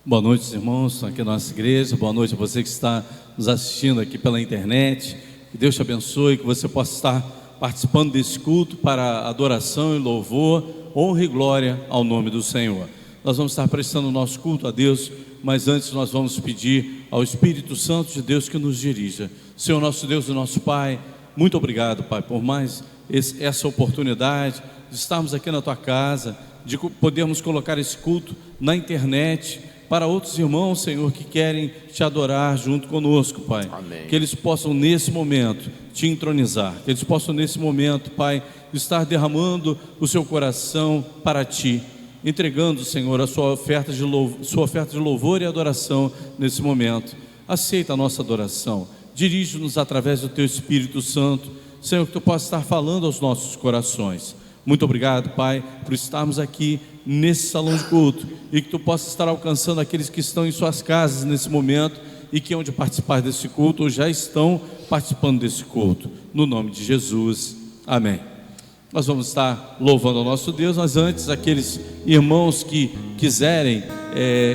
Boa noite, irmãos, aqui na nossa igreja. Boa noite a você que está nos assistindo aqui pela internet. Que Deus te abençoe, que você possa estar participando desse culto para adoração e louvor, honra e glória ao nome do Senhor. Nós vamos estar prestando o nosso culto a Deus, mas antes nós vamos pedir ao Espírito Santo de Deus que nos dirija. Senhor nosso Deus e nosso Pai, muito obrigado, Pai, por mais essa oportunidade de estarmos aqui na Tua casa, de podermos colocar esse culto na internet, para outros irmãos, Senhor, que querem Te adorar junto conosco, Pai. Amém. Que eles possam nesse momento Te entronizar, que eles possam nesse momento, Pai, estar derramando o seu coração para Ti, entregando, Senhor, a sua oferta de louvor e adoração nesse momento. Aceita a nossa adoração, dirige-nos através do Teu Espírito Santo, Senhor, que Tu possa estar falando aos nossos corações. Muito obrigado, Pai, por estarmos aqui nesse salão de culto e que Tu possa estar alcançando aqueles que estão em suas casas nesse momento e que hão de participar desse culto ou já estão participando desse culto, no nome de Jesus, amém. Nós vamos estar louvando ao nosso Deus, mas antes, aqueles irmãos que quiserem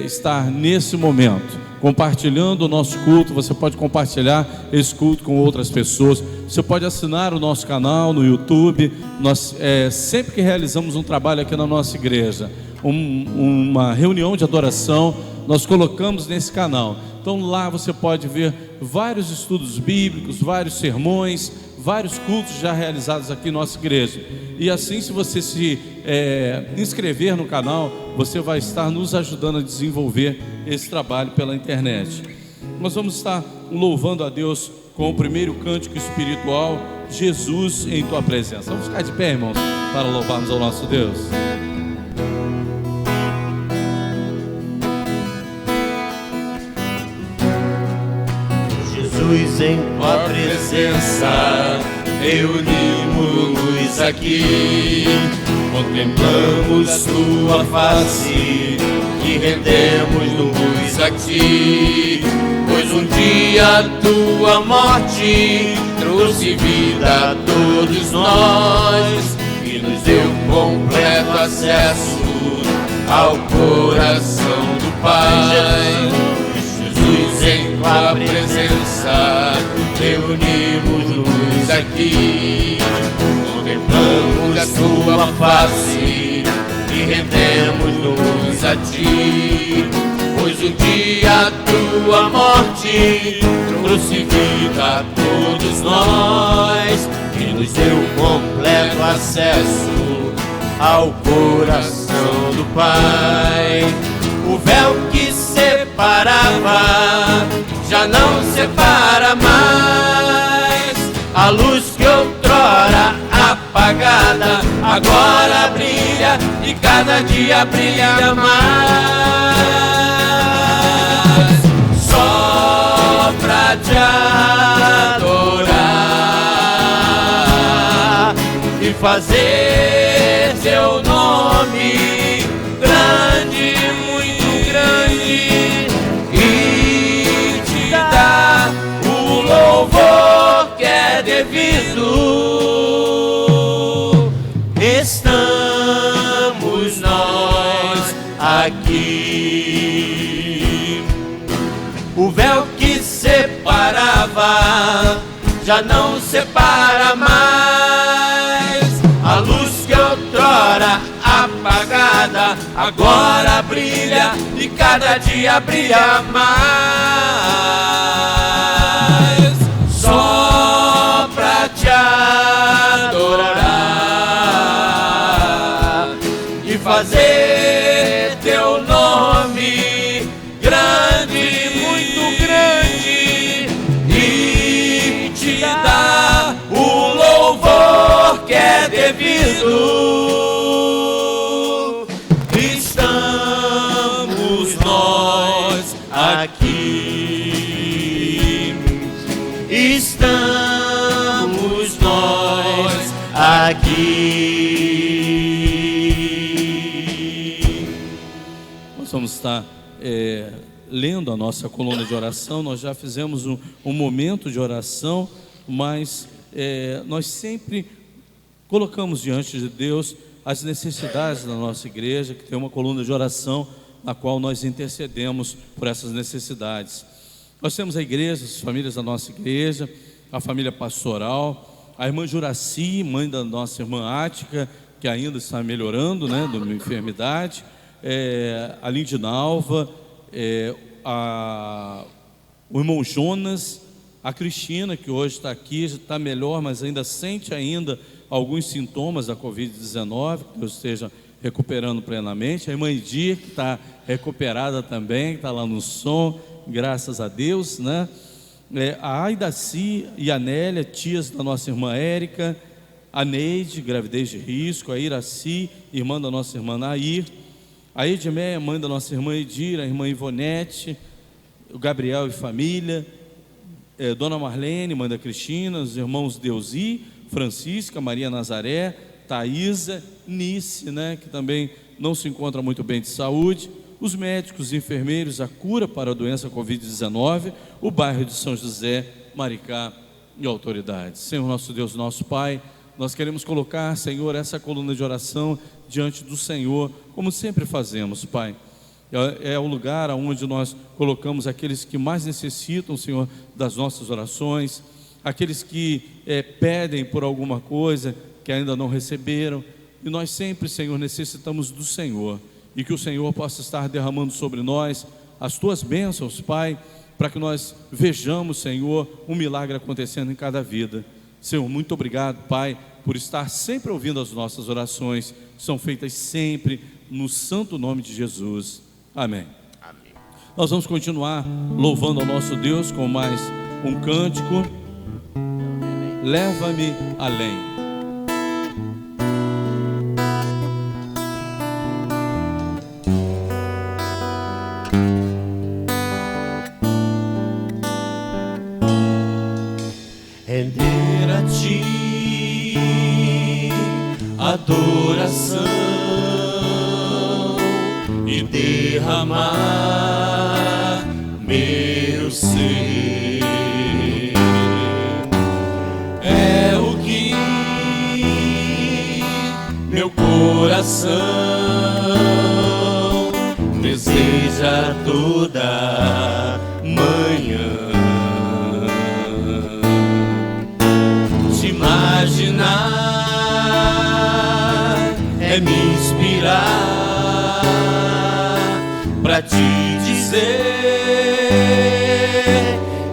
estar nesse momento compartilhando o nosso culto, você pode compartilhar esse culto com outras pessoas. Você pode assinar o nosso canal no YouTube. Nós sempre que realizamos um trabalho aqui na nossa igreja, uma reunião de adoração, nós colocamos nesse canal. Então lá você pode ver vários estudos bíblicos, vários sermões, vários cultos já realizados aqui em nossa igreja. E assim, se você se inscrever no canal, você vai estar nos ajudando a desenvolver esse trabalho pela internet. Nós vamos estar louvando a Deus com o primeiro cântico espiritual, Jesus em Tua Presença. Vamos ficar de pé, irmãos, para louvarmos ao nosso Deus. Jesus em Tua presença, reunimos-nos aqui, contemplamos Tua face e rendemos-nos a Ti, pois um dia Tua morte trouxe vida a todos nós e nos deu completo acesso ao coração do Pai. Jesus em Tua presença, reunimos-nos aqui, contemplamos a Tua face e rendemos-nos a Ti, pois um dia Tua morte trouxe vida a todos nós e nos deu completo acesso ao coração do Pai. O véu que separava já não separa mais, a luz que outrora apagada agora brilha e cada dia brilha mais. Só pra Te adorar e fazer Teu nome grande, muito grande, e Te dar o louvor que é devido. Estamos nós aqui. O véu que separava já não separa mais, a luz que outrora apagada agora brilha e cada dia brilha mais. Só pra Te adorar e fazer Teu nome grande, muito grande, e Te dar o louvor que é devido. Estamos nós aqui, estamos nós aqui. Nós vamos estar lendo a nossa coluna de oração. Nós já fizemos um momento de oração, mas nós sempre colocamos diante de Deus as necessidades da nossa igreja, que tem uma coluna de oração na qual nós intercedemos por essas necessidades. Nós temos a igreja, as famílias da nossa igreja, a família pastoral, a irmã Juraci, mãe da nossa irmã Ática, que ainda está melhorando, né, de uma enfermidade, a Lindinalva, o irmão Jonas, a Cristina, que hoje está aqui, já está melhor, mas ainda sente alguns sintomas da Covid-19, que Deus esteja recuperando plenamente. A irmã Edir, que está recuperada também, está lá no som, graças a Deus, né? A Aidaci e a Nélia, tias da nossa irmã Érica, a Neide, gravidez de risco, a Iraci, irmã da nossa irmã Nair, a Edmeia, mãe da nossa irmã Edir, a irmã Ivonete, o Gabriel e família, Dona Marlene, mãe da Cristina, os irmãos Deusi, Francisca, Maria Nazaré, Thaísa, Nice, né, que também não se encontra muito bem de saúde, os médicos e enfermeiros, a cura para a doença Covid-19, o bairro de São José, Maricá e autoridades. Senhor nosso Deus, nosso Pai, nós queremos colocar, Senhor, essa coluna de oração diante do Senhor, como sempre fazemos, Pai. É o lugar onde nós colocamos aqueles que mais necessitam, Senhor, das nossas orações, aqueles que pedem por alguma coisa que ainda não receberam, e nós sempre, Senhor, necessitamos do Senhor, e que o Senhor possa estar derramando sobre nós as Tuas bênçãos, Pai, para que nós vejamos, Senhor, um milagre acontecendo em cada vida. Senhor, muito obrigado, Pai, por estar sempre ouvindo as nossas orações, que são feitas sempre no santo nome de Jesus. Amém. Amém. Nós vamos continuar louvando ao nosso Deus com mais um cântico. Leva-me além. Render a Ti adoração e derramar meu ser. É o que meu coração deseja toda manhã. Te imaginar é me inspirar pra te dizer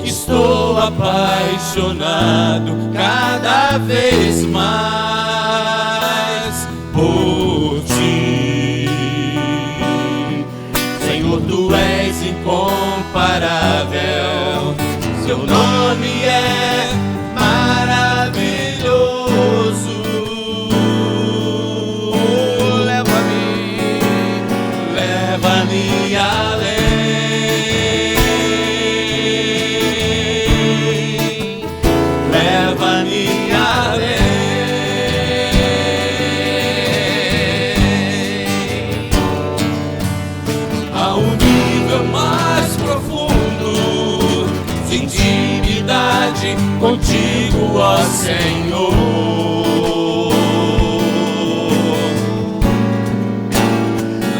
que estou apaixonado cada vez mais por Ti. Senhor, Tu és incomparável, Seu nome é maravilhoso. Leva-me além, leva-me além, a um nível mais profundo de intimidade contigo, ó Senhor.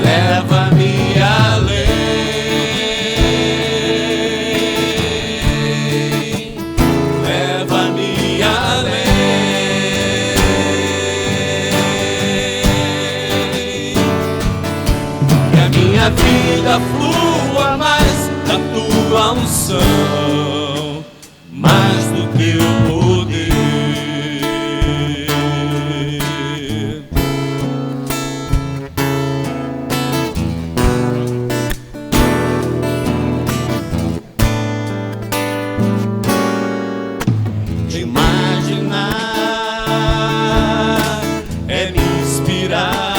Leva-me além, leva-me além, que a minha vida flua mais da Tua unção, mais do Teu poder. Te imaginar é me inspirar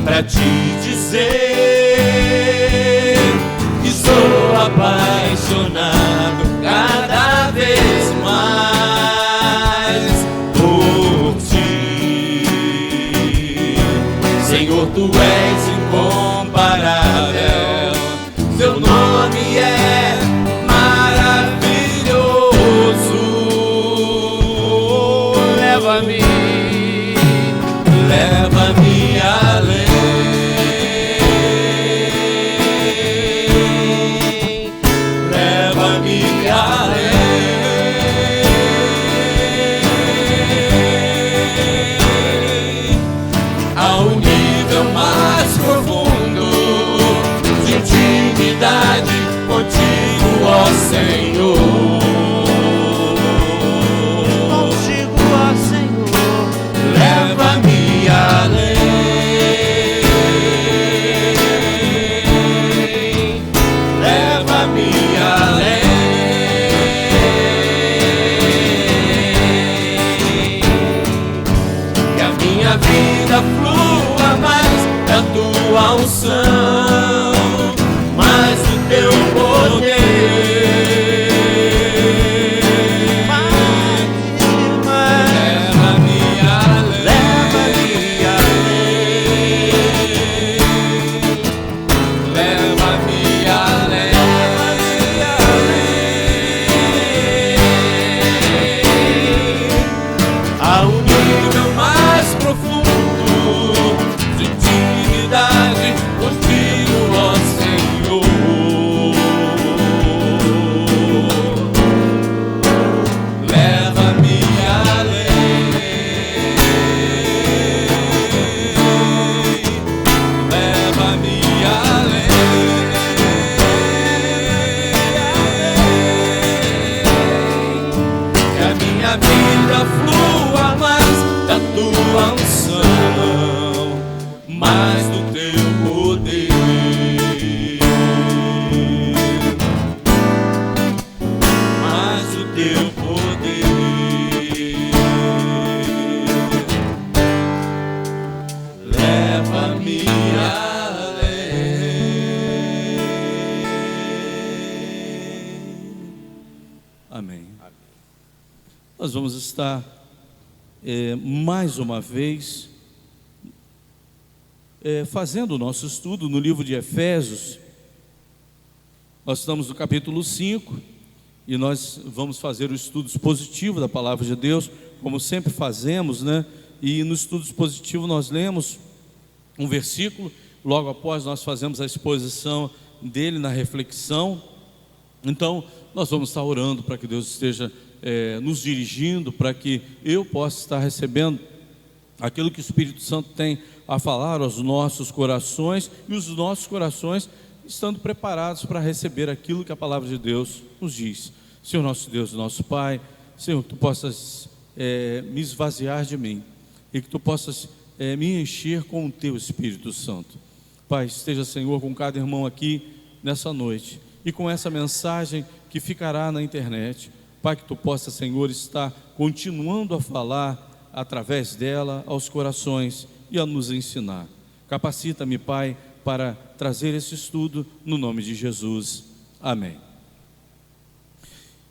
pra te dizer que sou apaixonado cada vez mais por Ti. Senhor, Tu és incomparável, Seu nome é maravilhoso. Leva-me além, tua unção, mais do teu poder. Nós vamos estar mais uma vez fazendo o nosso estudo no livro de Efésios. Nós estamos no capítulo 5 e nós vamos fazer o estudo expositivo da palavra de Deus, como sempre fazemos, né? E no estudo expositivo nós lemos um versículo, logo após nós fazemos a exposição dele na reflexão. Então nós vamos estar orando para que Deus esteja nos dirigindo, para que eu possa estar recebendo aquilo que o Espírito Santo tem a falar aos nossos corações, e os nossos corações estando preparados para receber aquilo que a palavra de Deus nos diz. Senhor nosso Deus, nosso Pai, Senhor, que Tu possas me esvaziar de mim, e que Tu possas me encher com o Teu Espírito Santo. Pai, esteja, Senhor, com cada irmão aqui nessa noite, e com essa mensagem que ficará na internet. Pai, que Tu possa, Senhor, estar continuando a falar através dela aos corações e a nos ensinar. Capacita-me, Pai, para trazer esse estudo no nome de Jesus. Amém.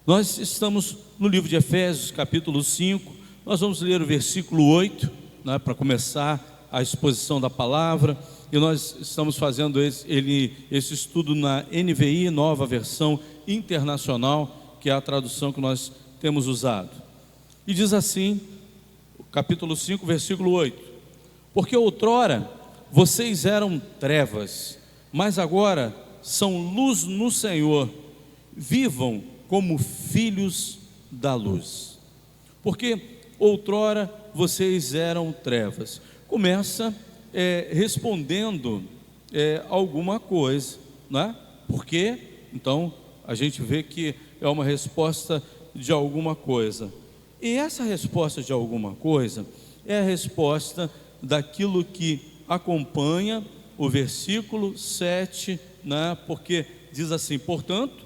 Nós estamos no livro de Efésios, capítulo 5. Nós vamos ler o versículo 8, né, para começar a exposição da palavra. E nós estamos fazendo esse estudo na NVI, Nova Versão Internacional, que é a tradução que nós temos usado. E diz assim, capítulo 5, versículo 8: Porque outrora vocês eram trevas, mas agora são luz no Senhor. Vivam como filhos da luz. Porque outrora vocês eram trevas. Começa respondendo alguma coisa, né? Porque então a gente vê que é uma resposta de alguma coisa. E essa resposta de alguma coisa é a resposta daquilo que acompanha o versículo 7, né? Porque diz assim: portanto,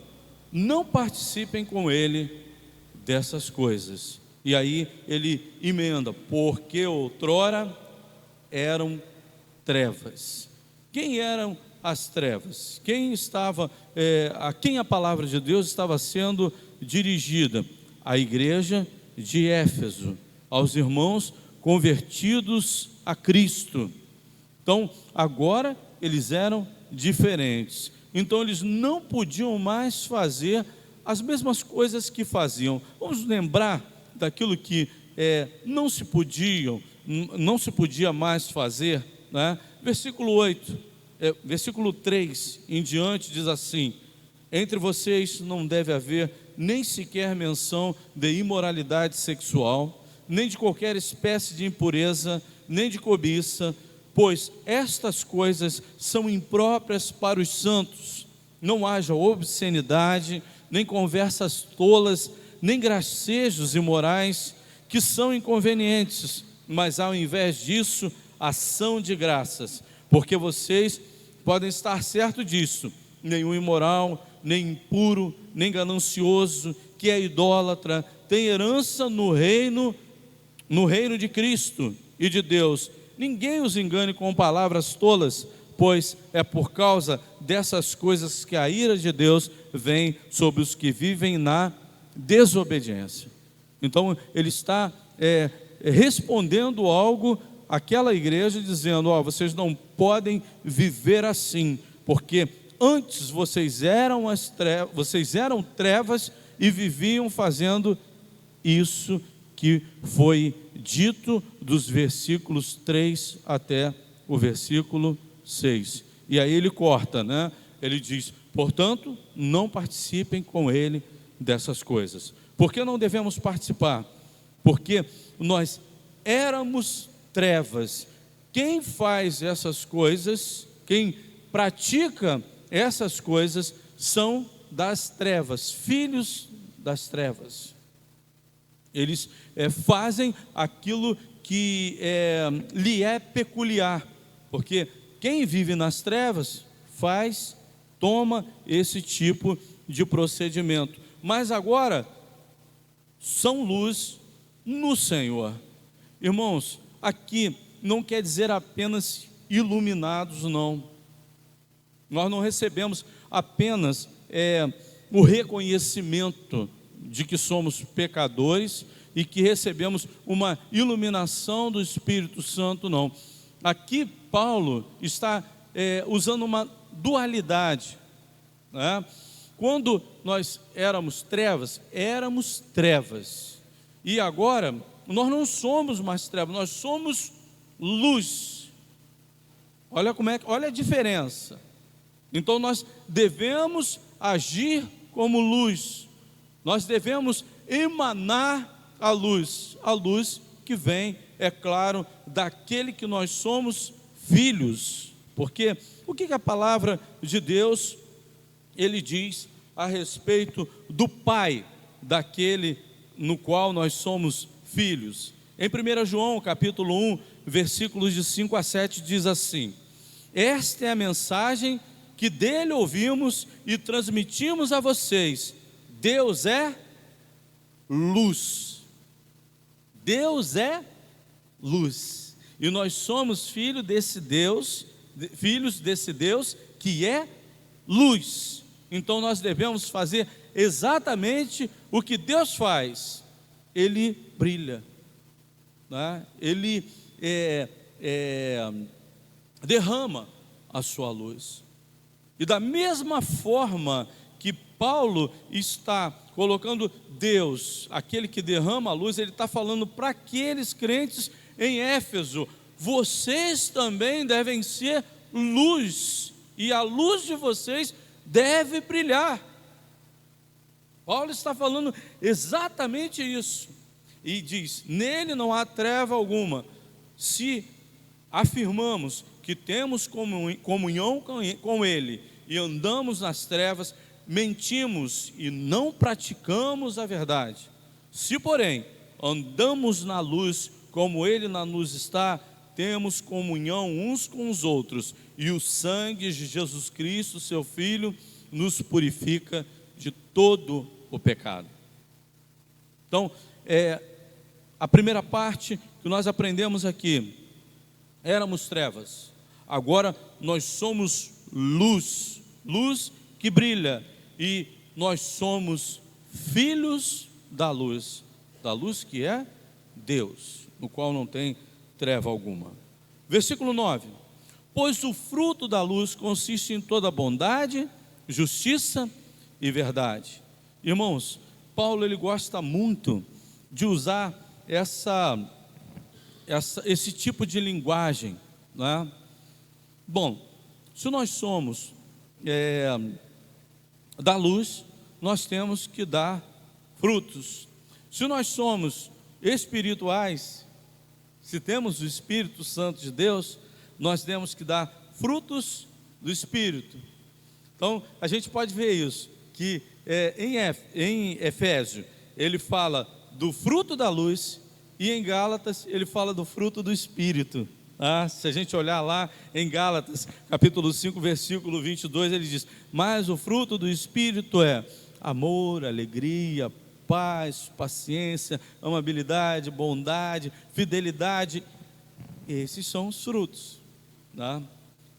não participem com ele dessas coisas. E aí ele emenda: porque outrora eram trevas. Quem eram as trevas? Quem estava, a quem a palavra de Deus estava sendo dirigida? A igreja de Éfeso, aos irmãos convertidos a Cristo. Então agora eles eram diferentes. Então eles não podiam mais fazer as mesmas coisas que faziam. Vamos lembrar daquilo que não se podia mais fazer, né? Versículo 8. Versículo 3 em diante diz assim: entre vocês não deve haver nem sequer menção de imoralidade sexual, nem de qualquer espécie de impureza, nem de cobiça, pois estas coisas são impróprias para os santos. Não haja obscenidade, nem conversas tolas, nem gracejos imorais, que são inconvenientes, mas ao invés disso, ação de graças, porque vocês podem estar certos disso: nenhum imoral, nem impuro, nem ganancioso, que é idólatra, tem herança no reino de Cristo e de Deus. Ninguém os engane com palavras tolas, pois é por causa dessas coisas que a ira de Deus vem sobre os que vivem na desobediência. Então ele está respondendo algo àquela igreja, dizendo: vocês não podem viver assim, porque antes vocês eram trevas e viviam fazendo isso que foi dito dos versículos 3 até o versículo 6. E aí ele corta, né? Ele diz: portanto, não participem com ele dessas coisas. Por que não devemos participar? Porque nós éramos trevas. Quem faz essas coisas, quem pratica essas coisas, são das trevas, filhos das trevas. Eles fazem aquilo que lhe é peculiar, porque quem vive nas trevas toma esse tipo de procedimento. Mas agora são luz no Senhor. Irmãos, aqui não quer dizer apenas iluminados, não. Nós não recebemos apenas o reconhecimento de que somos pecadores e que recebemos uma iluminação do Espírito Santo, não. Aqui Paulo está usando uma dualidade, né? Quando nós éramos trevas, e agora nós não somos mais trevas, nós somos luz. Olha a diferença. Então nós devemos agir como luz, nós devemos emanar a luz que vem, é claro, daquele que nós somos filhos. Porque o que a palavra de Deus ele diz a respeito do Pai, daquele no qual nós somos filhos? Em 1 João capítulo 1, versículos de 5 a 7 diz assim: esta é a mensagem que dele ouvimos e transmitimos a vocês: Deus é luz. Deus é luz. E nós somos filhos desse Deus que é luz. Então nós devemos fazer exatamente o que Deus faz. Ele brilha, né? Ele derrama a sua luz. E da mesma forma que Paulo está colocando Deus, aquele que derrama a luz, ele está falando para aqueles crentes em Éfeso: vocês também devem ser luz, e a luz de vocês deve brilhar. Paulo está falando exatamente isso, e diz: nele não há treva alguma. Se afirmamos que temos comunhão com ele e andamos nas trevas, mentimos e não praticamos a verdade. Se, porém, andamos na luz, como ele na luz está, temos comunhão uns com os outros, e o sangue de Jesus Cristo, seu Filho, nos purifica de todo o pecado. Então, a primeira parte que nós aprendemos aqui: éramos trevas, agora nós somos luz, luz que brilha, e nós somos filhos da luz que é Deus, no qual não tem treva alguma. Versículo 9: pois o fruto da luz consiste em toda bondade, justiça e verdade. Irmãos, Paulo ele gosta muito de usar esse tipo de linguagem, né? Bom, se nós somos da luz, nós temos que dar frutos. Se nós somos espirituais, se temos o Espírito Santo de Deus, nós temos que dar frutos do Espírito. Então a gente pode ver isso, que em Efésio ele fala do fruto da luz, e em Gálatas ele fala do fruto do Espírito. Se a gente olhar lá em Gálatas capítulo 5, versículo 22, ele diz: mas o fruto do Espírito é amor, alegria, paz, paciência, amabilidade, bondade, fidelidade. Esses são os frutos, tá?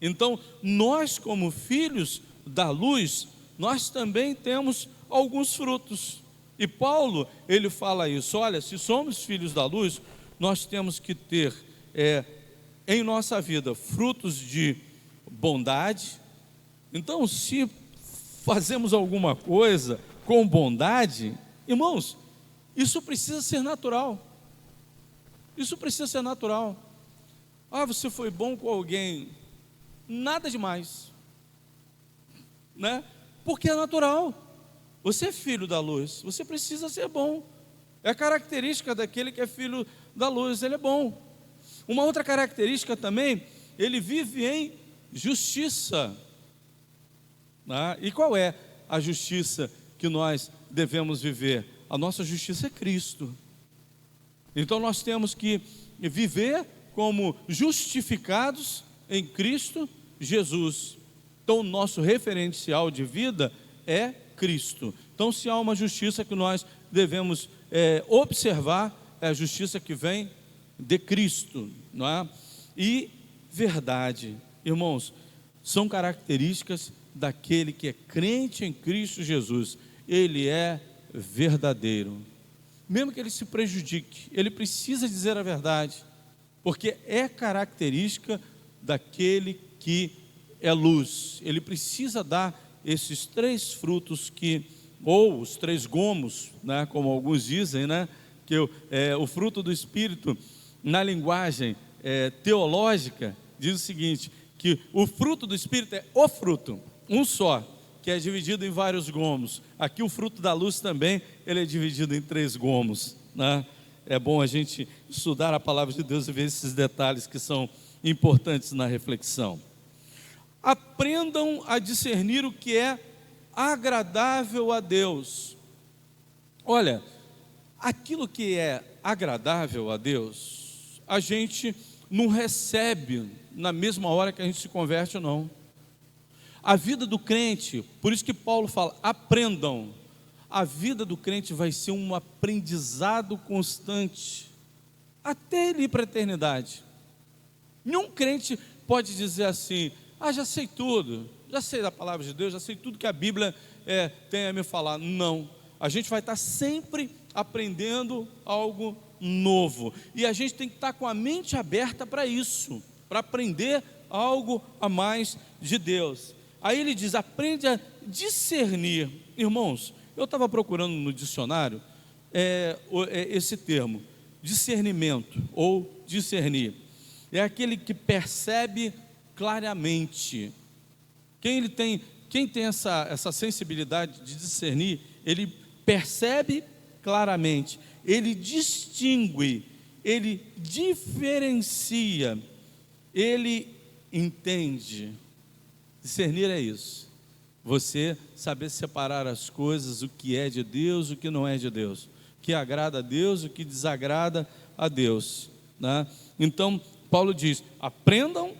Então, nós como filhos da luz, nós também temos alguns frutos. E Paulo, ele fala isso, olha, se somos filhos da luz, nós temos que ter em nossa vida frutos de bondade. Então, se fazemos alguma coisa com bondade, irmãos, isso precisa ser natural. Isso precisa ser natural. Ah, você foi bom com alguém, nada demais, né? Porque é natural. Você é filho da luz, você precisa ser bom. É a característica daquele que é filho da luz, ele é bom. Uma outra característica também, ele vive em justiça, né? E qual é a justiça que nós devemos viver? A nossa justiça é Cristo. Então nós temos que viver como justificados em Cristo Jesus. Então o nosso referencial de vida é Cristo. Então, se há uma justiça que nós devemos observar, é a justiça que vem de Cristo, não é? E verdade, irmãos, são características daquele que é crente em Cristo Jesus. Ele é verdadeiro, mesmo que ele se prejudique, ele precisa dizer a verdade, porque é característica daquele que é luz. Ele precisa dar esses 3 frutos ou os 3 gomos, né, como alguns dizem, né, que o fruto do Espírito, na linguagem teológica, diz o seguinte, que o fruto do Espírito é o fruto, um só, que é dividido em vários gomos. Aqui o fruto da luz também, ele é dividido em 3 gomos, né? É bom a gente estudar a palavra de Deus e ver esses detalhes que são importantes na reflexão. Aprendam a discernir o que é agradável a Deus. Olha, aquilo que é agradável a Deus, a gente não recebe na mesma hora que a gente se converte ou não. A vida do crente, por isso que Paulo fala, aprendam. A vida do crente vai ser um aprendizado constante, até ele ir para a eternidade. Nenhum crente pode dizer assim, já sei tudo, já sei da palavra de Deus, já sei tudo que a Bíblia tem a me falar. Não, a gente vai estar sempre aprendendo algo novo, e a gente tem que estar com a mente aberta para isso, para aprender algo a mais de Deus. Aí ele diz, aprende a discernir. Irmãos, eu estava procurando no dicionário esse termo, discernimento ou discernir. É aquele que percebe claramente. Quem tem essa sensibilidade de discernir, ele percebe claramente, ele distingue, ele diferencia, ele entende. Discernir é isso, você saber separar as coisas, o que é de Deus, o que não é de Deus, o que agrada a Deus, o que desagrada a Deus, né? Então Paulo diz, aprendam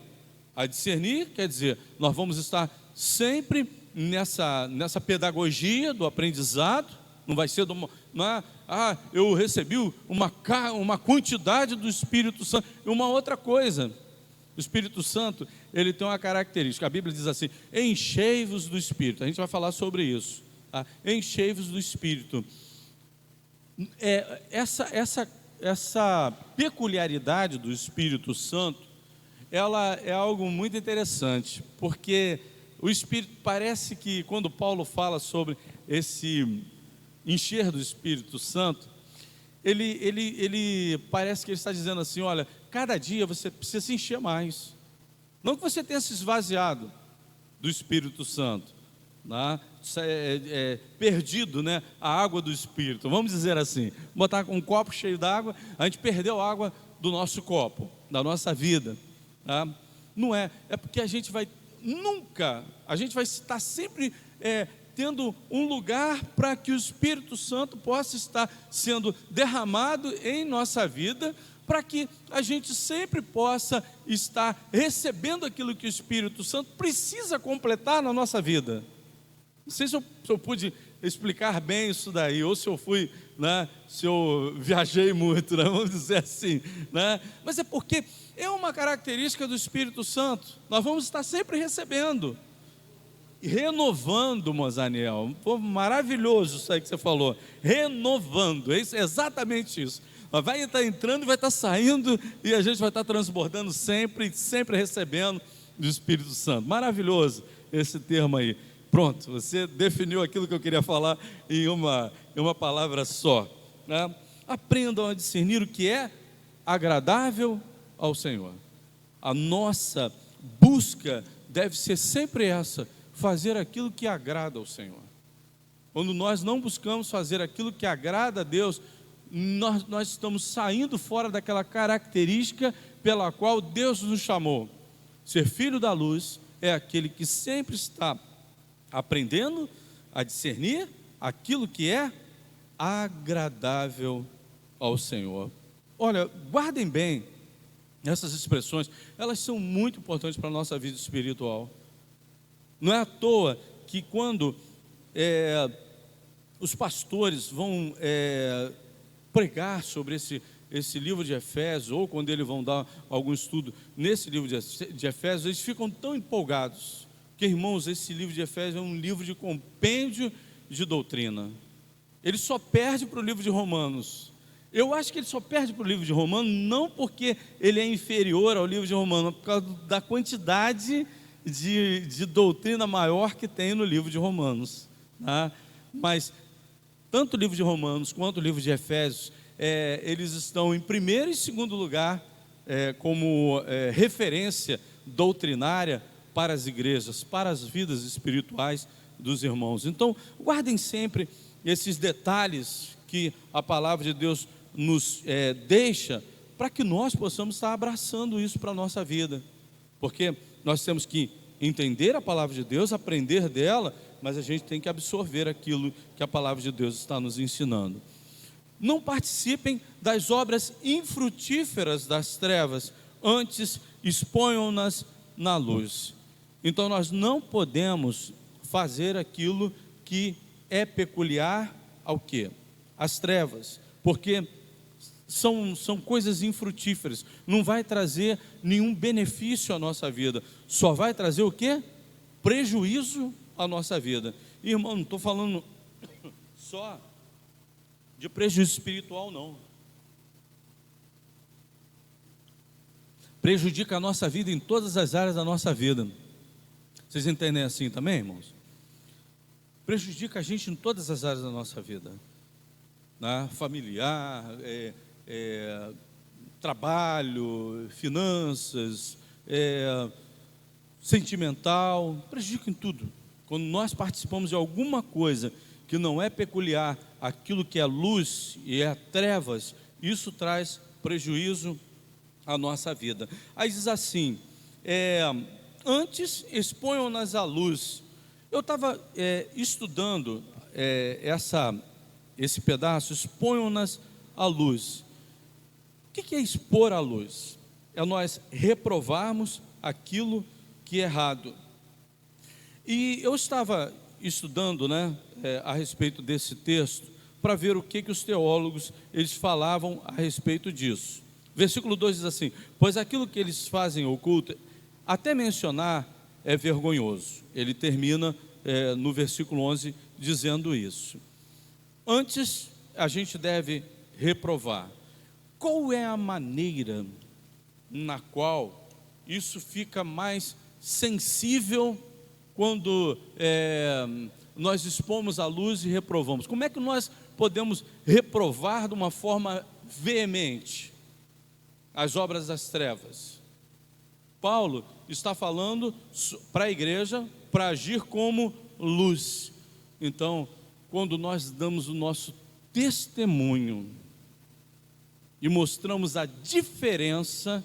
a discernir, quer dizer, nós vamos estar sempre nessa pedagogia do aprendizado. Não vai ser eu recebi uma quantidade do Espírito Santo. E uma outra coisa, o Espírito Santo, ele tem uma característica, a Bíblia diz assim, enchei-vos do Espírito. A gente vai falar sobre isso, tá? Enchei-vos do Espírito. Essa peculiaridade do Espírito Santo, ela é algo muito interessante, porque o Espírito, parece que quando Paulo fala sobre esse encher do Espírito Santo, ele parece que ele está dizendo assim, olha, cada dia você precisa se encher mais, não que você tenha se esvaziado do Espírito Santo, né? Perdido, né, a água do Espírito, vamos dizer assim, botar um copo cheio d'água, a gente perdeu a água do nosso copo, da nossa vida, tá? Não é porque a gente vai estar sempre tendo um lugar para que o Espírito Santo possa estar sendo derramado em nossa vida, para que a gente sempre possa estar recebendo aquilo que o Espírito Santo precisa completar na nossa vida. Não sei se eu pude explicar bem isso daí, ou se eu fui né, se eu viajei muito, né, vamos dizer assim, né, mas é porque é uma característica do Espírito Santo. Nós vamos estar sempre recebendo, renovando, Mozaniel. Pô, maravilhoso isso aí que você falou, renovando, é exatamente isso. Vai estar entrando e vai estar saindo, e a gente vai estar transbordando sempre, sempre recebendo do Espírito Santo. Maravilhoso esse termo aí. Pronto, você definiu aquilo que eu queria falar em uma palavra só, né? Aprendam a discernir o que é agradável ao Senhor. A nossa busca deve ser sempre essa: fazer aquilo que agrada ao Senhor. Quando nós não buscamos fazer aquilo que agrada a Deus, nós estamos saindo fora daquela característica pela qual Deus nos chamou. Ser filho da luz é aquele que sempre está aprendendo a discernir aquilo que é agradável ao Senhor. Olha, guardem bem essas expressões, elas são muito importantes para a nossa vida espiritual. Não é à toa que quando os pastores vão pregar sobre esse livro de Efésios, ou quando eles vão dar algum estudo nesse livro de Efésios, eles ficam tão empolgados, porque, irmãos, esse livro de Efésios é um livro de compêndio de doutrina. Ele só perde para o livro de Romanos. Eu acho que ele só perde para o livro de Romanos, não porque ele é inferior ao livro de Romanos, por causa da quantidade de doutrina maior que tem no livro de Romanos, tá? Mas tanto o livro de Romanos quanto o livro de Efésios, eles estão em primeiro e segundo lugar como referência doutrinária para as igrejas, para as vidas espirituais dos irmãos. Então, guardem sempre esses detalhes que a palavra de Deus nos deixa, para que nós possamos estar abraçando isso para a nossa vida, porque nós temos que entender a palavra de Deus, aprender dela, mas a gente tem que absorver aquilo que a palavra de Deus está nos ensinando. Não participem das obras infrutíferas das trevas, antes exponham-nas na luz. Então nós não podemos fazer aquilo que é peculiar ao quê? Às trevas, porque são coisas infrutíferas, não vai trazer nenhum benefício à nossa vida, só vai trazer o quê? Prejuízo à nossa vida. Irmão, não estou falando só de prejuízo espiritual, não. Prejudica a nossa vida em todas as áreas da nossa vida. Vocês entendem assim também, irmãos? Prejudica a gente em todas as áreas da nossa vida, né? Familiar, trabalho, finanças, sentimental, prejudica em tudo. Quando nós participamos de alguma coisa que não é peculiar àquilo que é luz e é trevas, isso traz prejuízo à nossa vida. Aí diz assim, antes exponham-nas à luz. Eu estava estudando esse pedaço, exponham-nas à luz. O que é expor à luz? É nós reprovarmos aquilo que é errado. E eu estava estudando, a respeito desse texto, para ver o que os teólogos eles falavam a respeito disso. Versículo 2 diz assim: pois aquilo que eles fazem oculto, até mencionar é vergonhoso. Ele termina no versículo 11 dizendo isso. Antes a gente deve reprovar. Qual é a maneira na qual isso fica mais sensível quando nós expomos a luz e reprovamos? Como é que nós podemos reprovar de uma forma veemente as obras das trevas? Paulo está falando para a igreja para agir como luz. Então, quando nós damos o nosso testemunho e mostramos a diferença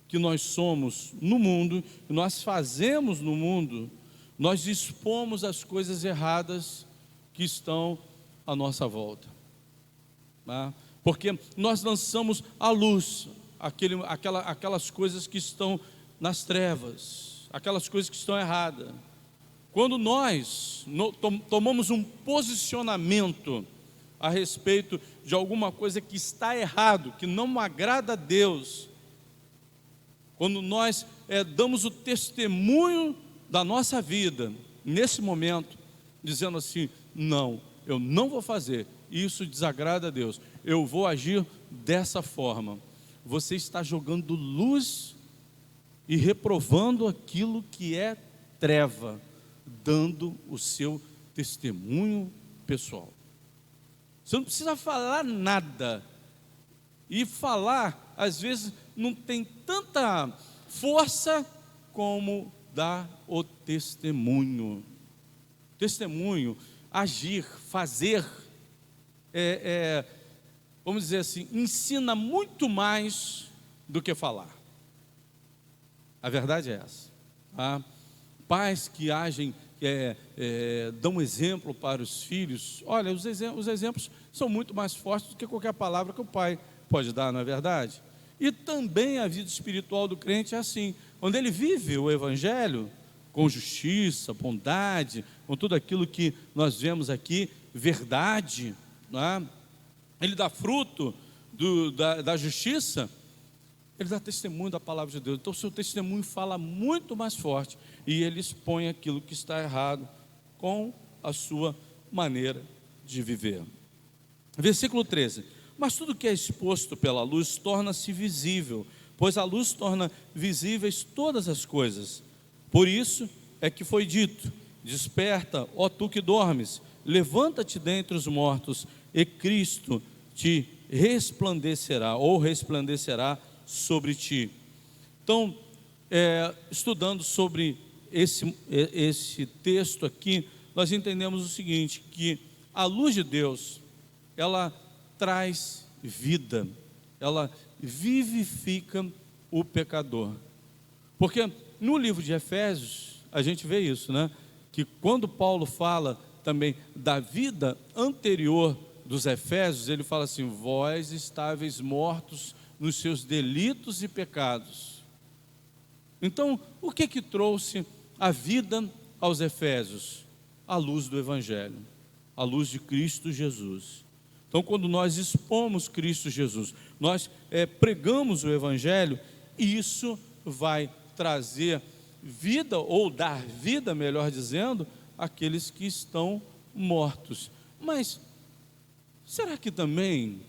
que nós somos no mundo, que nós fazemos no mundo, nós expomos as coisas erradas que estão à nossa volta, né? Porque nós lançamos à luz aquelas coisas que estão nas trevas, aquelas coisas que estão erradas. Quando nós tomamos um posicionamento a respeito de alguma coisa que está errado, que não agrada a Deus, quando nós damos o testemunho da nossa vida, nesse momento, dizendo assim: não, eu não vou fazer, isso desagrada a Deus, eu vou agir dessa forma. Você está jogando luz e reprovando aquilo que é treva, dando o seu testemunho pessoal. Você não precisa falar nada, e falar, às vezes, não tem tanta força como dar o testemunho. Testemunho, agir, fazer, vamos dizer assim, ensina muito mais do que falar. A verdade é essa, tá? Pais que agem, dão exemplo para os filhos. Olha, os exemplos são muito mais fortes do que qualquer palavra que o pai pode dar, não é verdade? E também a vida espiritual do crente é assim, quando ele vive o Evangelho com justiça, bondade, com tudo aquilo que nós vemos aqui, verdade, não é? Ele dá fruto da justiça, ele dá testemunho da palavra de Deus. Então o seu testemunho fala muito mais forte, e ele expõe aquilo que está errado com a sua maneira de viver. Versículo 13: mas tudo que é exposto pela luz torna-se visível, pois a luz torna visíveis todas as coisas. Por isso é que foi dito: desperta, ó tu que dormes, levanta-te dentre os mortos, e Cristo te resplandecerá, ou resplandecerá sobre ti. Então, estudando sobre esse texto aqui, nós entendemos o seguinte, que a luz de Deus, ela traz vida, ela vivifica o pecador. Porque no livro de Efésios, a gente vê isso, né? Que quando Paulo fala também da vida anterior dos Efésios, ele fala assim: vós estáveis mortos nos seus delitos e pecados. Então, o que trouxe a vida aos Efésios? A luz do Evangelho, a luz de Cristo Jesus. Então, quando nós expomos Cristo Jesus, nós pregamos o Evangelho, e isso vai trazer vida, ou dar vida, melhor dizendo, àqueles que estão mortos. Mas será que também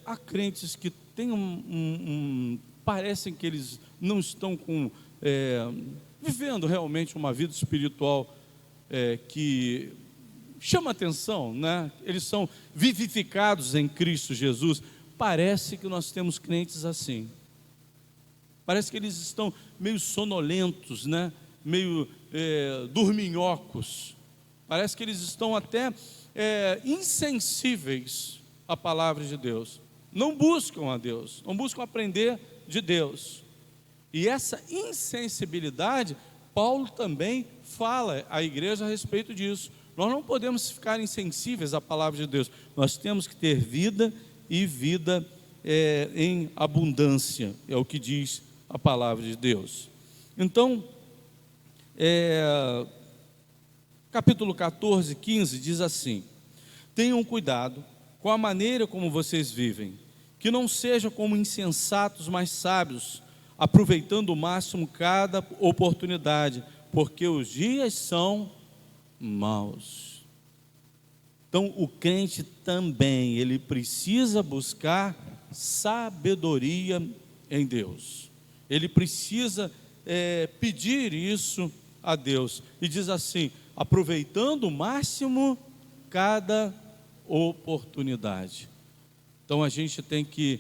há crentes que têm parecem que eles não estão vivendo realmente uma vida espiritual que chama atenção, né? Eles são vivificados em Cristo Jesus? Parece que nós temos crentes assim. Parece que eles estão meio sonolentos, né? Meio dorminhocos. Parece que eles estão até insensíveis à palavra de Deus. Não buscam a Deus, não buscam aprender de Deus. E essa insensibilidade, Paulo também fala à igreja a respeito disso. Nós não podemos ficar insensíveis à palavra de Deus. Nós temos que ter vida, e vida em abundância, é o que diz a palavra de Deus. Então, capítulo 14, 15 diz assim: tenham cuidado com a maneira como vocês vivem, que não sejam como insensatos, mas sábios, aproveitando o máximo cada oportunidade, porque os dias são maus. Então o crente também, ele precisa buscar sabedoria em Deus. Ele precisa pedir isso a Deus. E diz assim: aproveitando o máximo cada oportunidade. Então a gente tem que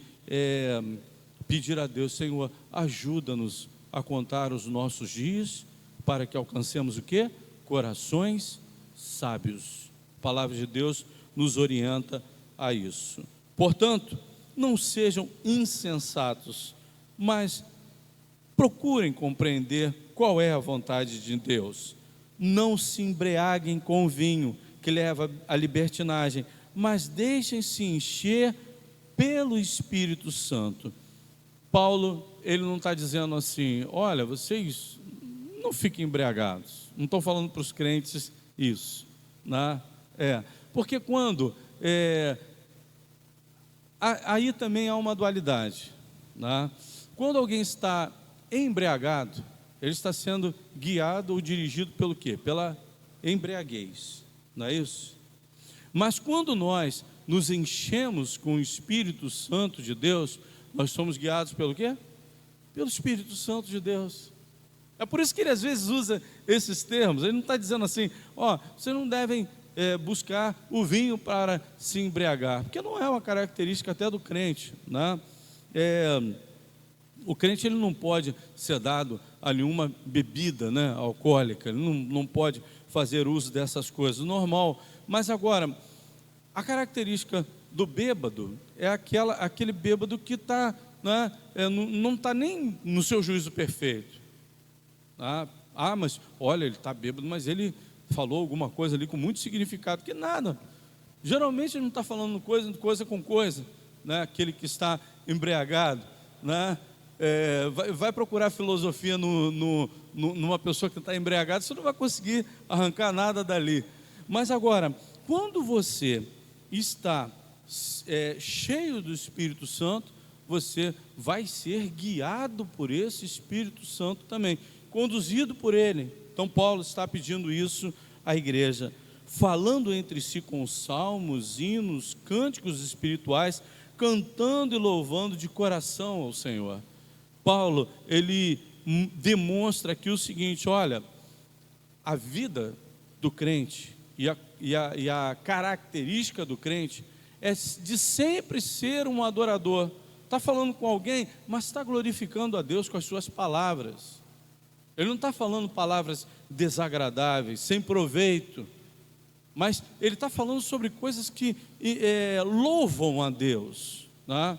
pedir a Deus: Senhor, ajuda-nos a contar os nossos dias, para que alcancemos o quê? Corações sábios. A palavra de Deus nos orienta a isso. Portanto, não sejam insensatos, mas procurem compreender qual é a vontade de Deus. Não se embriaguem com vinho, que leva à libertinagem, mas deixem-se encher pelo Espírito Santo. Paulo, ele não está dizendo assim: olha, vocês não fiquem embriagados. Não estou falando para os crentes isso, né? Porque quando aí também há uma dualidade, né? Quando alguém está embriagado, ele está sendo guiado ou dirigido pelo quê? Pela embriaguez, não é isso? Mas quando nós nos enchemos com o Espírito Santo de Deus, nós somos guiados pelo quê? Pelo Espírito Santo de Deus. É por isso que ele às vezes usa esses termos. Ele não está dizendo assim, vocês não devem buscar o vinho para se embriagar, porque não é uma característica até do crente, né? O crente, ele não pode ser dado a nenhuma bebida, né, alcoólica, ele não pode fazer uso dessas coisas, normal. Mas agora, a característica do bêbado é aquele bêbado que está, né, não está nem no seu juízo perfeito. Mas olha, ele está bêbado, mas ele falou alguma coisa ali com muito significado, que nada. Geralmente ele não está falando coisa com coisa, né? Aquele que está embriagado, né? Vai procurar filosofia numa pessoa que está embriagada, você não vai conseguir arrancar nada dali. Mas agora, quando você está cheio do Espírito Santo, você vai ser guiado por esse Espírito Santo também, conduzido por ele. Então Paulo está pedindo isso à igreja, falando entre si com salmos, hinos, cânticos espirituais, cantando e louvando de coração ao Senhor. Paulo, ele demonstra aqui o seguinte: olha, a vida do crente e a característica do crente é de sempre ser um adorador. Está falando com alguém, mas está glorificando a Deus com as suas palavras. Ele não está falando palavras desagradáveis, sem proveito, mas ele está falando sobre coisas que louvam a Deus, né?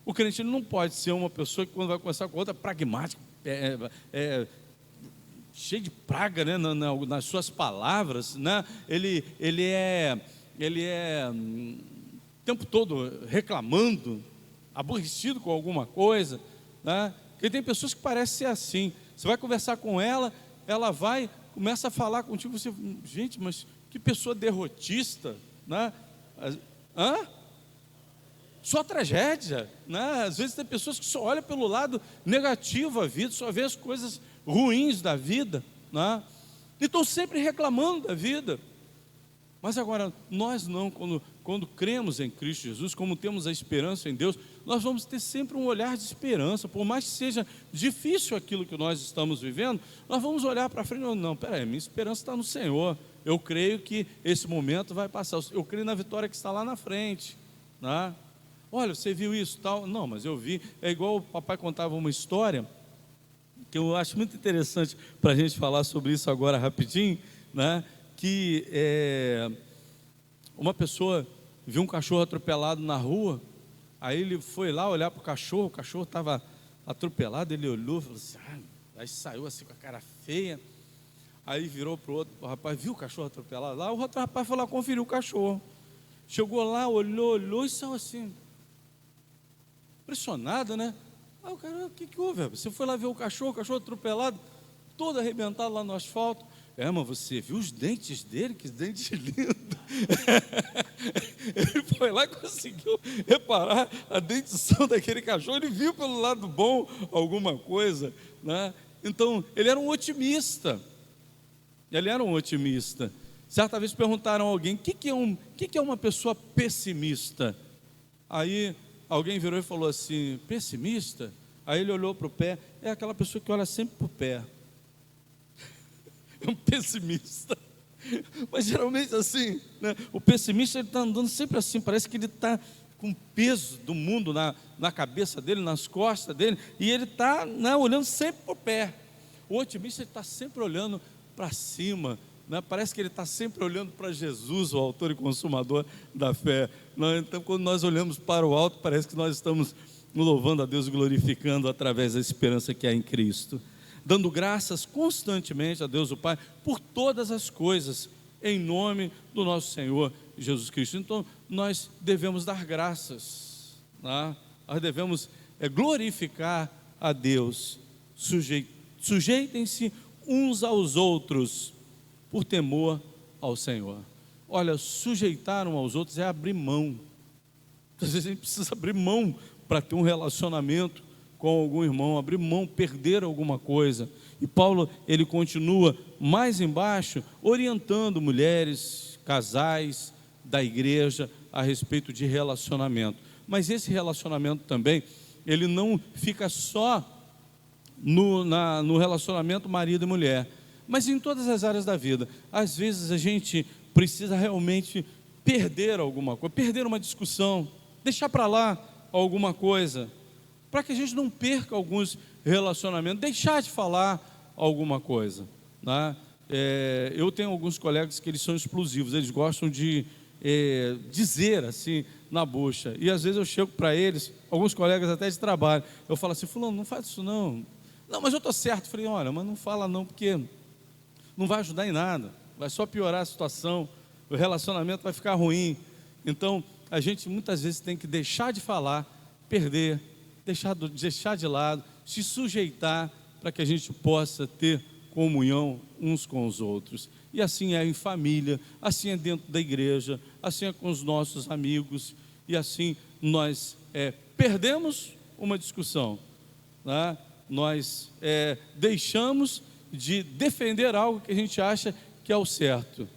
O crente, ele não pode ser uma pessoa que, quando vai conversar com outra, pragmática, cheio de praga, né, nas suas palavras, né? Ele é o tempo todo reclamando, aborrecido com alguma coisa, né? Porque tem pessoas que parecem ser assim. Você vai conversar com ela, ela começa a falar contigo, você, gente, mas que pessoa derrotista, né? Só tragédia, né? Às vezes tem pessoas que só olham pelo lado negativo da vida, só vê as coisas ruins da vida, né? E estão sempre reclamando da vida. Mas agora, nós não, quando cremos em Cristo Jesus, como temos a esperança em Deus, nós vamos ter sempre um olhar de esperança. Por mais que seja difícil aquilo que nós estamos vivendo, nós vamos olhar para frente e não, peraí, minha esperança está no Senhor. Eu creio que esse momento vai passar. Eu creio na vitória que está lá na frente, né? Olha, você viu isso tal? Não, mas eu vi. É igual o papai contava uma história que eu acho muito interessante para a gente falar sobre isso agora rapidinho, né? Que uma pessoa viu um cachorro atropelado na rua, aí ele foi lá olhar para o cachorro estava atropelado, ele olhou e falou assim, aí saiu assim com a cara feia, aí virou para o outro, o rapaz viu o cachorro atropelado lá, o outro rapaz foi lá conferir o cachorro, chegou lá, olhou e saiu assim, impressionado, né? Aí o cara, o que houve? Você foi lá ver o cachorro atropelado, todo arrebentado lá no asfalto. Mas você viu os dentes dele? Que dentes lindos! Ele foi lá e conseguiu reparar a dentição daquele cachorro. Ele viu pelo lado bom alguma coisa, né? Então, ele era um otimista. Certa vez perguntaram a alguém, o que é uma pessoa pessimista? Aí alguém virou e falou assim, pessimista? Aí ele olhou para o pé, é aquela pessoa que olha sempre para o pé. É um pessimista. Mas geralmente assim, né? O pessimista, ele está andando sempre assim, parece que ele está com o peso do mundo na cabeça dele, nas costas dele, e ele está, né, olhando sempre para o pé. O otimista, ele está sempre olhando para cima, né? Parece que ele está sempre olhando para Jesus, o autor e consumador da fé, né? Então, quando nós olhamos para o alto, parece que nós estamos louvando a Deus, glorificando através da esperança que há em Cristo, dando graças constantemente a Deus o Pai por todas as coisas, em nome do nosso Senhor Jesus Cristo. Então nós devemos dar graças, né? Nós devemos glorificar a Deus. Sujeitem-se uns aos outros por temor ao Senhor. Olha, sujeitar um aos outros é abrir mão. Às vezes a gente precisa abrir mão para ter um relacionamento com algum irmão, abrir mão, perder alguma coisa. E Paulo, ele continua mais embaixo, orientando mulheres, casais da igreja a respeito de relacionamento. Mas esse relacionamento também, ele não fica só no relacionamento marido e mulher, mas em todas as áreas da vida. Às vezes a gente precisa realmente perder alguma coisa, perder uma discussão, deixar para lá alguma coisa, para que a gente não perca alguns relacionamentos, deixar de falar alguma coisa, né? Eu tenho alguns colegas que eles são explosivos, eles gostam de dizer assim na bucha, e às vezes eu chego para eles, alguns colegas até de trabalho, eu falo assim: fulano, não faz isso não, mas eu estou certo. Eu falei: olha, mas não fala não, porque não vai ajudar em nada, vai só piorar a situação, o relacionamento vai ficar ruim. Então a gente muitas vezes tem que deixar de falar, perder, deixar de lado, se sujeitar, para que a gente possa ter comunhão uns com os outros. E assim é em família, assim é dentro da igreja, assim é com os nossos amigos, e assim nós perdemos uma discussão, né? Nós deixamos de defender algo que a gente acha que é o certo,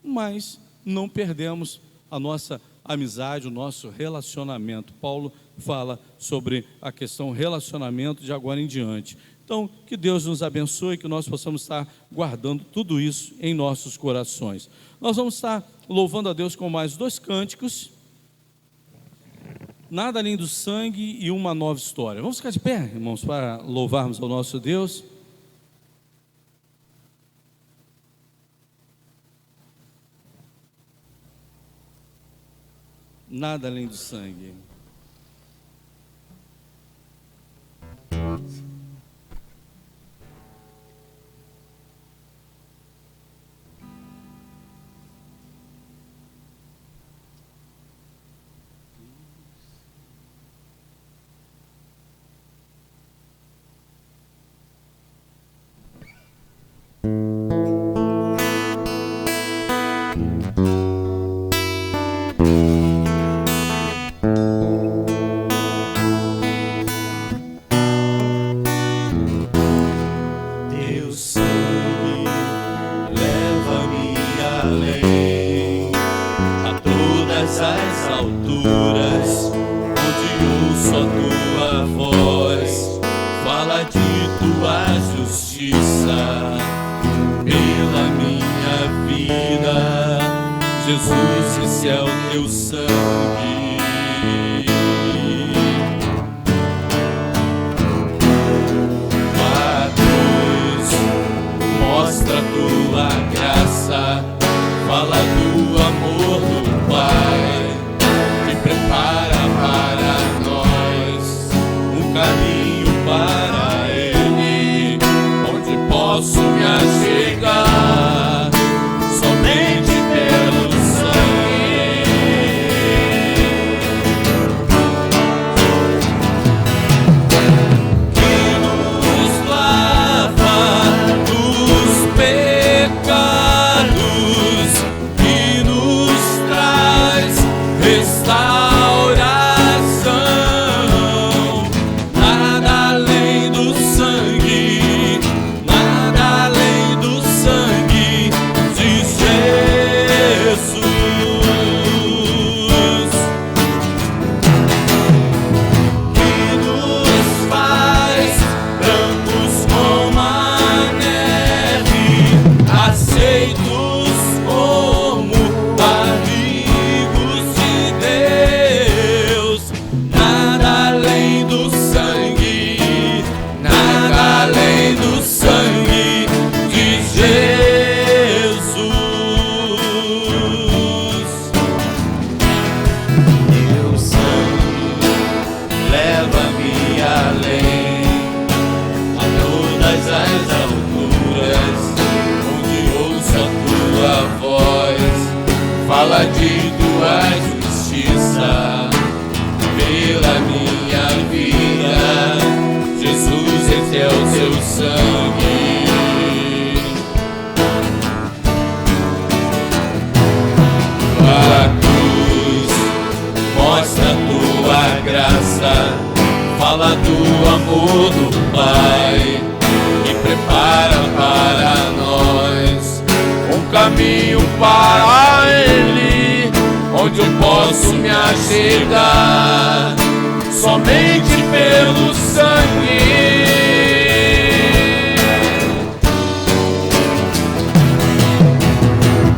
mas não perdemos a nossa amizade, o nosso relacionamento. Paulo fala sobre a questão relacionamento de agora em diante. Então, que Deus nos abençoe, que nós possamos estar guardando tudo isso em nossos corações. Nós vamos estar louvando a Deus com mais 2 cânticos: Nada Além do Sangue e Uma Nova História. Vamos ficar de pé, irmãos, para louvarmos ao nosso Deus. Nada além do sangue. Jesus, esse é o teu sangue. A cruz mostra a tua graça, fala do amor do Pai, que prepara para nós um caminho para Ele, onde posso me achegar somente pelo sangue que nos lava dos pecados, que nos traz restauração. Nada além do sangue, nada além do sangue de Jesus, que nos faz brancos como a neve, aceitos como amigos de Deus. Nada além do sangue, nada além do sangue de Jesus. Teu sangue leva-me além, a todas as alturas, onde ouço a tua voz, fala de tua justiça pela minha vida. Jesus, esse é o teu sangue. chegar somente pelo sangue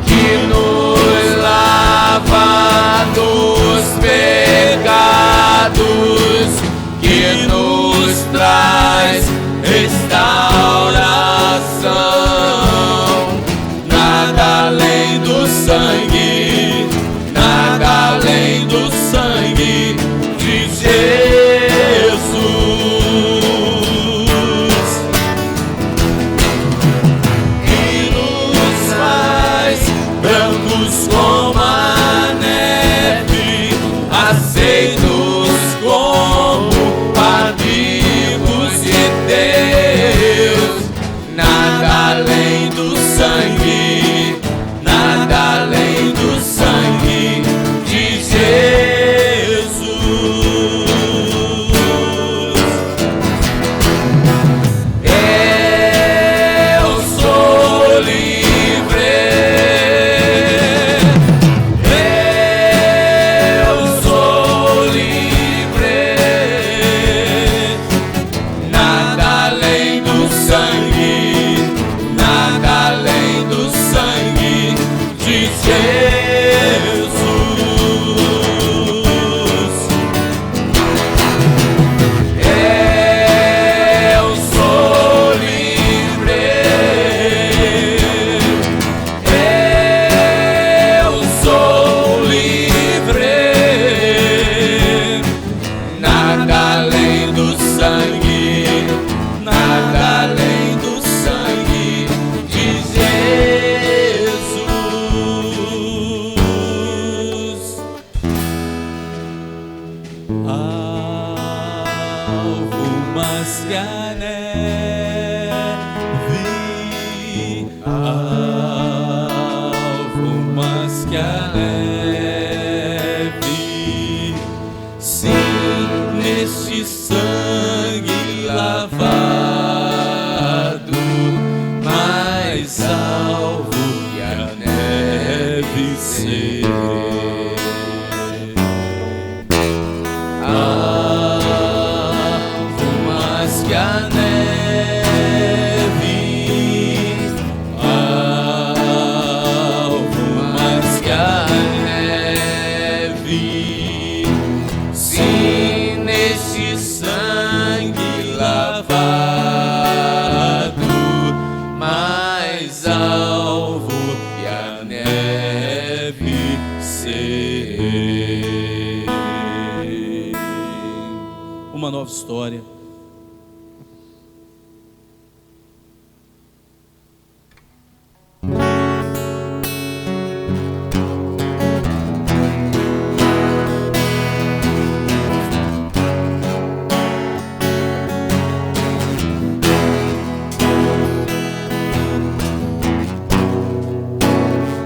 que nos lava dos pecados, que nos traz restauração. Nada além do sangue, nada além do sangue de Jesus, que nos faz brancos como a neve, aceitos como amigos de Deus. Nada além do sangue, nada além do sangue de Jesus. Eu sou livre, eu sou livre. Nada além do sangue, nada além do sangue de Jesus. Eu sou livre, eu sou livre. Nada além do sangue, nada além do sangue de Jesus. Alvo mais que a neve, alvo mais que a neve, sim, neste sangue lavado, mais alvo que a neve ser. Alvo mais que a neve, alvo mais que a neve, sim, neste sangue lavado, mais alvo que a neve ser. Uma nova história.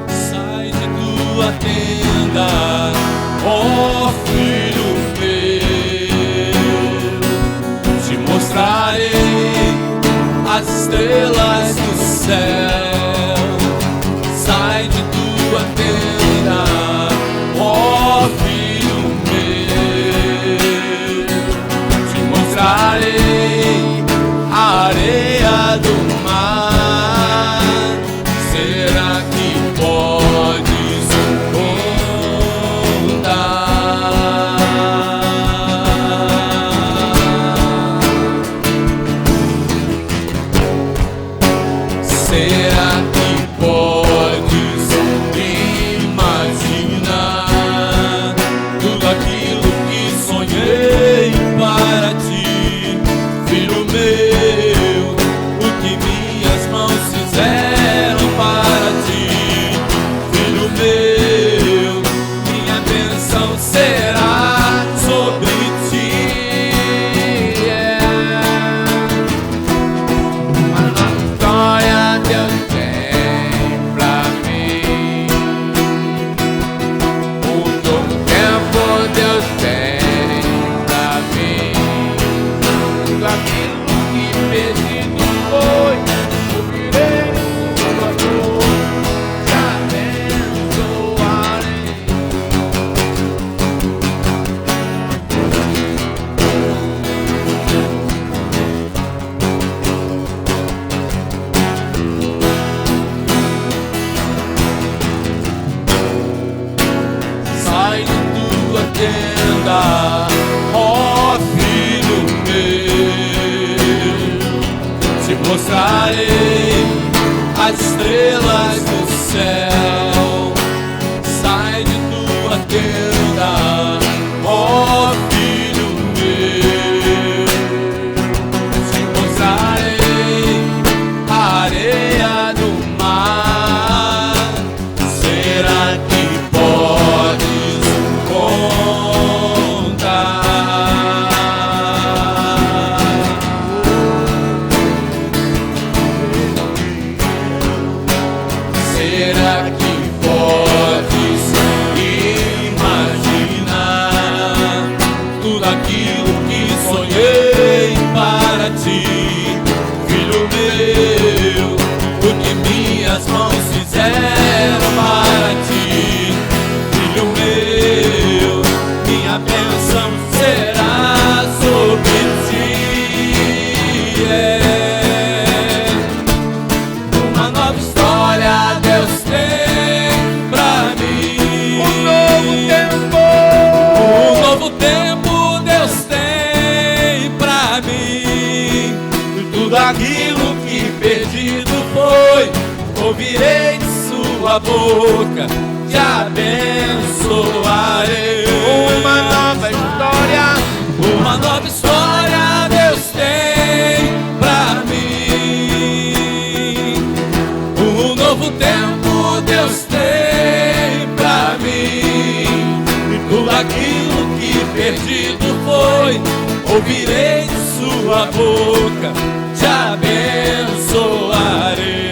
Sai de tua tenda, ó filho meu, te mostrarei as estrelas do céu. Sai de tua tenda, ó filho meu, te mostrarei a areia do mar. Será que podes contar? mostrarei as estrelas do céu. Sai de tua tenda, ó filho meu. Te mostrarei a areia do mar. Será que podes contar? Será que podes imaginar tudo aquilo que sonhei para ti, filho meu? O que minhas mãos fizeram para ti, filho meu. Minha bênção será sobre ti. Uma nova história Deus tem pra mim. Um novo tempo Deus tem pra mim. Tudo aquilo que perdido foi, ouvirei de sua boca, te abençoarei. Uma nova história Deus tem pra mim. Um novo tempo Deus tem pra mim. E tudo aquilo que perdido foi, ouvirei de sua boca, te abençoarei.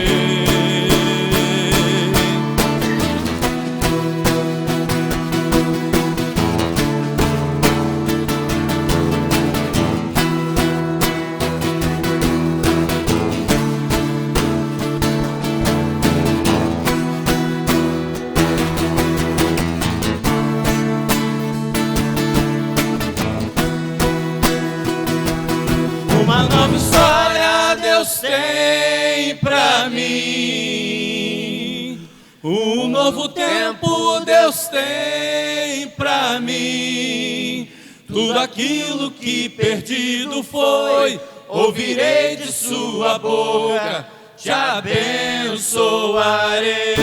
Uma nova história Deus tem pra mim. Um novo tempo Deus tem pra mim. Tudo aquilo que perdido foi, ouvirei de sua boca, te abençoarei.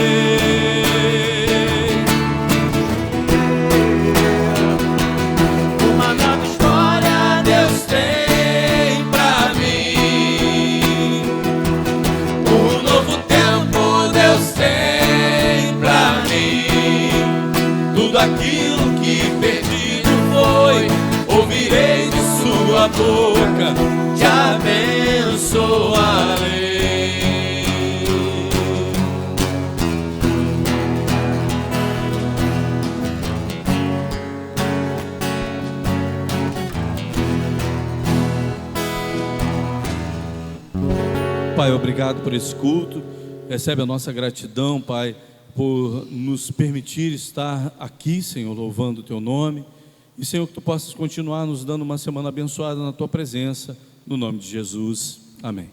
Uma nova história Deus tem pra mim. Um novo tempo Deus tem pra mim. Tudo aquilo que perdido foi, ouvirei de sua boca, te abençoarei. Pai, obrigado por esse culto. Recebe a nossa gratidão, Pai, por nos permitir estar aqui, Senhor, louvando o Teu nome. E, Senhor, que Tu possas continuar nos dando uma semana abençoada na Tua presença, no nome de Jesus. Amém.